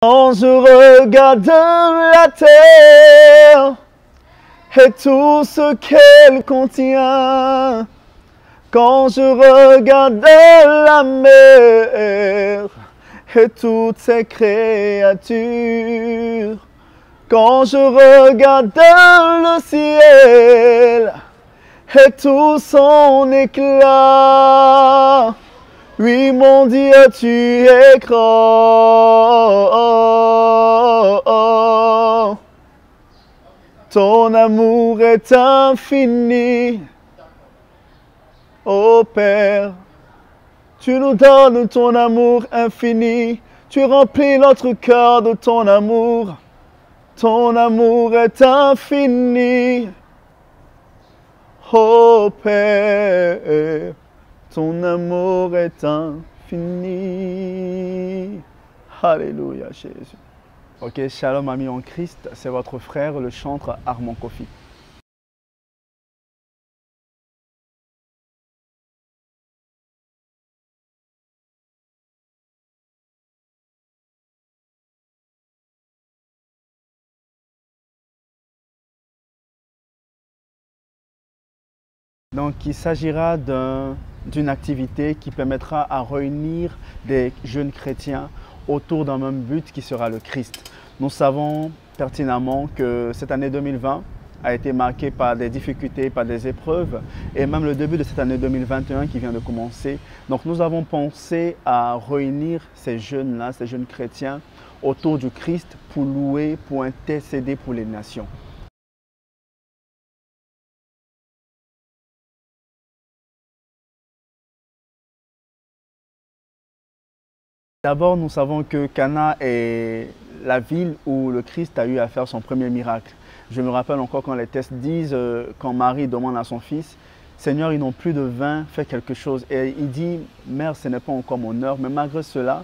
Quand je regarde la terre et tout ce qu'elle contient, quand je regarde la mer et toutes ses créatures, quand je regarde le ciel et tout son éclat, oui mon Dieu, tu es grand. Ton amour est infini. Ô Père, tu nous donnes ton amour infini. Tu remplis notre cœur de ton amour. Ton amour est infini. Ô Père, ton amour est infini. Alléluia, Jésus. Ok, shalom amis en Christ, c'est votre frère, le chantre Armand Kofi. Donc, il s'agira d'une activité qui permettra à réunir des jeunes chrétiens autour d'un même but qui sera le Christ. Nous savons pertinemment que cette année 2020 a été marquée par des difficultés, par des épreuves et même le début de cette année 2021 qui vient de commencer. Donc, nous avons pensé à réunir ces jeunes-là, ces jeunes chrétiens autour du Christ pour louer, pour intercéder pour les nations. D'abord, nous savons que Cana est la ville où le Christ a eu à faire son premier miracle. Je me rappelle encore quand les textes disent, quand Marie demande à son fils, « Seigneur, ils n'ont plus de vin, fais quelque chose. » Et il dit, « Mère, ce n'est pas encore mon heure. » Mais malgré cela,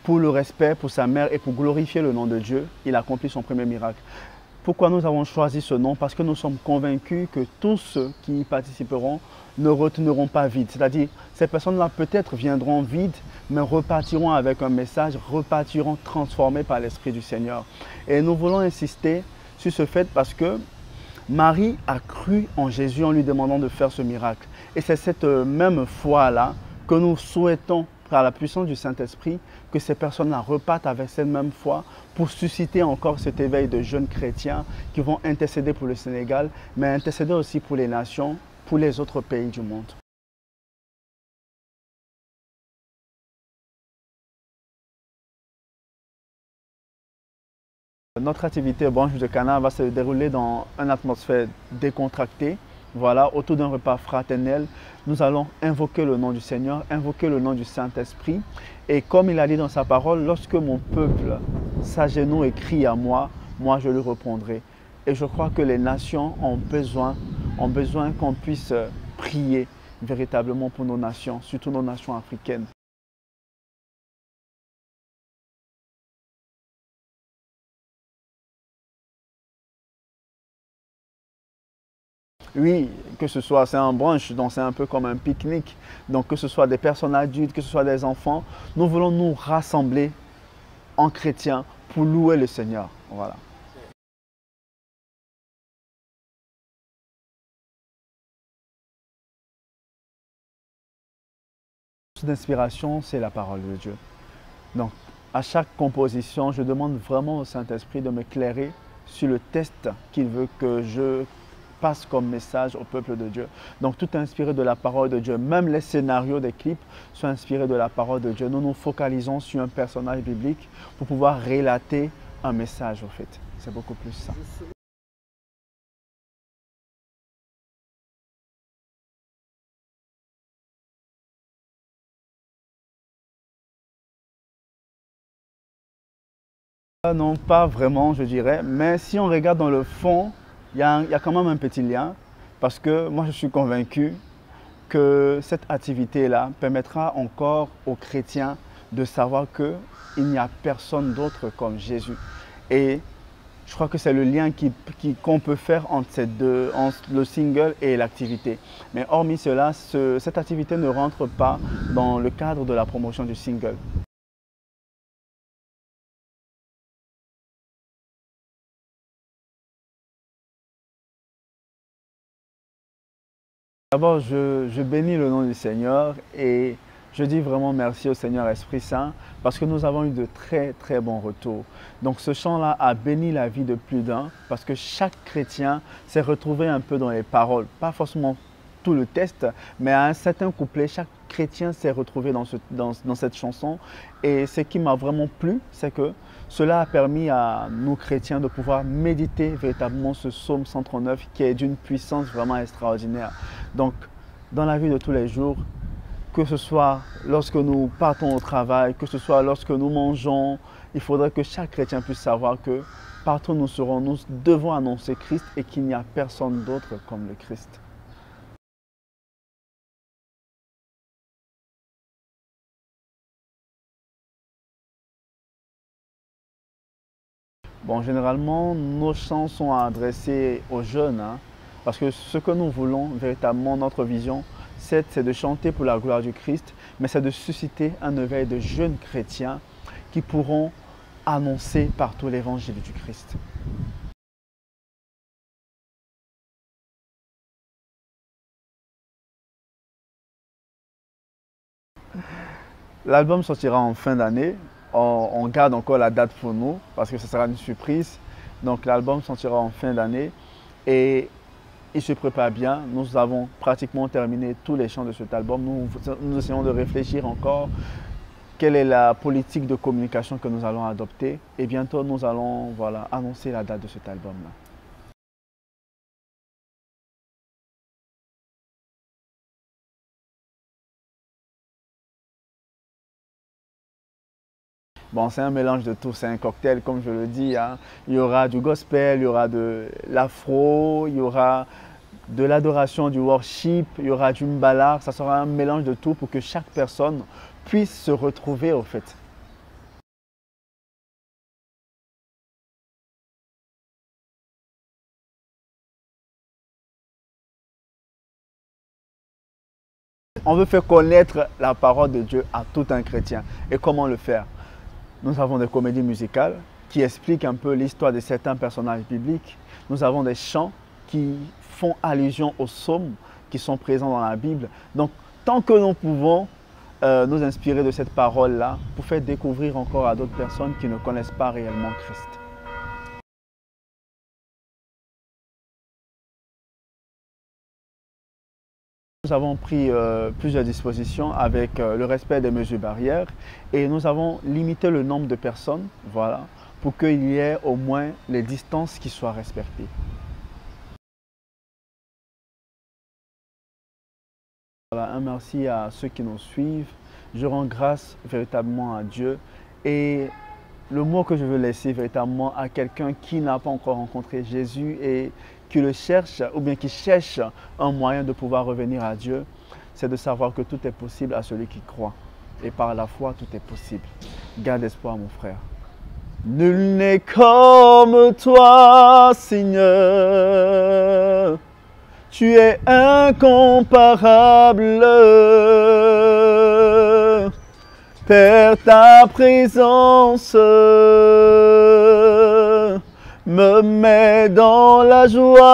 pour le respect pour sa mère et pour glorifier le nom de Dieu, il accomplit son premier miracle. Pourquoi nous avons choisi ce nom? Parce que nous sommes convaincus que tous ceux qui y participeront ne retourneront pas vides. C'est-à-dire, ces personnes-là peut-être viendront vides, mais repartiront avec un message, repartiront transformés par l'Esprit du Seigneur. Et nous voulons insister sur ce fait parce que Marie a cru en Jésus en lui demandant de faire ce miracle. Et c'est cette même foi-là que nous souhaitons, par la puissance du Saint-Esprit, que ces personnes-là repartent avec cette même foi pour susciter encore cet éveil de jeunes chrétiens qui vont intercéder pour le Sénégal, mais intercéder aussi pour les nations, pour les autres pays du monde. Notre activité Branche de Cana va se dérouler dans une atmosphère décontractée. Voilà, autour d'un repas fraternel, nous allons invoquer le nom du Seigneur, invoquer le nom du Saint-Esprit. Et comme il a dit dans sa parole, lorsque mon peuple s'agenouille et crie à moi, moi je lui répondrai. Et je crois que les nations ont besoin qu'on puisse prier véritablement pour nos nations, surtout nos nations africaines. Oui, que ce soit, c'est un brunch, donc c'est un peu comme un pique-nique. Donc que ce soit des personnes adultes, que ce soit des enfants, nous voulons nous rassembler en chrétiens pour louer le Seigneur. Voilà. D'inspiration, c'est la parole de Dieu. Donc, à chaque composition, je demande vraiment au Saint-Esprit de m'éclairer sur le test qu'il veut que je passe comme message au peuple de Dieu. Donc, tout est inspiré de la parole de Dieu. Même les scénarios des clips sont inspirés de la parole de Dieu. Nous nous focalisons sur un personnage biblique pour pouvoir relater un message, au fait. C'est beaucoup plus ça. Non, pas vraiment, je dirais. Mais si on regarde dans le fond, il y a quand même un petit lien. Parce que moi, je suis convaincu que cette activité-là permettra encore aux chrétiens de savoir qu'il n'y a personne d'autre comme Jésus. Et je crois que c'est le lien qu'on peut faire entre ces deux, entre le single et l'activité. Mais hormis cela, cette activité ne rentre pas dans le cadre de la promotion du single. D'abord, je bénis le nom du Seigneur et je dis vraiment merci au Seigneur Esprit Saint parce que nous avons eu de très très bons retours. Donc ce chant-là a béni la vie de plus d'un parce que chaque chrétien s'est retrouvé un peu dans les paroles. Pas forcément tout le texte, mais à un certain couplet, chaque chrétien s'est retrouvé dans cette chanson. Et ce qui m'a vraiment plu, c'est que cela a permis à nous chrétiens de pouvoir méditer véritablement ce psaume 139 qui est d'une puissance vraiment extraordinaire. Donc, dans la vie de tous les jours, que ce soit lorsque nous partons au travail, que ce soit lorsque nous mangeons, il faudrait que chaque chrétien puisse savoir que partout où nous serons, nous devons annoncer Christ et qu'il n'y a personne d'autre comme le Christ. Bon, généralement, nos chants sont adressés aux jeunes, hein, parce que ce que nous voulons, véritablement, notre vision, c'est de chanter pour la gloire du Christ, mais c'est de susciter un éveil de jeunes chrétiens qui pourront annoncer partout l'évangile du Christ. L'album sortira en fin d'année. On garde encore la date pour nous parce que ce sera une surprise. Donc l'album sortira en fin d'année et il se prépare bien. Nous avons pratiquement terminé tous les chants de cet album. Nous essayons de réfléchir encore quelle est la politique de communication que nous allons adopter. Et bientôt, nous allons annoncer la date de cet album-là. Bon, c'est un mélange de tout, c'est un cocktail, comme je le dis, hein. Il y aura du gospel, il y aura de l'afro, il y aura de l'adoration, du worship, il y aura du mbala. Ça sera un mélange de tout pour que chaque personne puisse se retrouver au fait. On veut faire connaître la parole de Dieu à tout un chrétien. Et comment le faire? Nous avons des comédies musicales qui expliquent un peu l'histoire de certains personnages bibliques. Nous avons des chants qui font allusion aux psaumes qui sont présents dans la Bible. Donc, tant que nous pouvons nous inspirer de cette parole-là pour faire découvrir encore à d'autres personnes qui ne connaissent pas réellement Christ. Nous avons pris plusieurs dispositions avec le respect des mesures barrières et nous avons limité le nombre de personnes, voilà, pour qu'il y ait au moins les distances qui soient respectées. Voilà, un merci à ceux qui nous suivent. Je rends grâce véritablement à Dieu et le mot que je veux laisser véritablement à quelqu'un qui n'a pas encore rencontré Jésus et qui le cherche ou bien qui cherche un moyen de pouvoir revenir à Dieu, c'est de savoir que tout est possible à celui qui croit. Et par la foi, tout est possible. Garde espoir, mon frère. Nul n'est comme toi, Seigneur. Tu es incomparable. Père, ta présence me met dans la joie.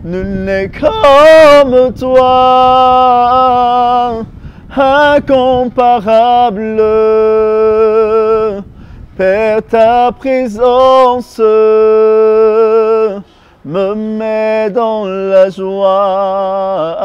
Nul n'est comme toi, incomparable. Père, ta présence me met dans la joie.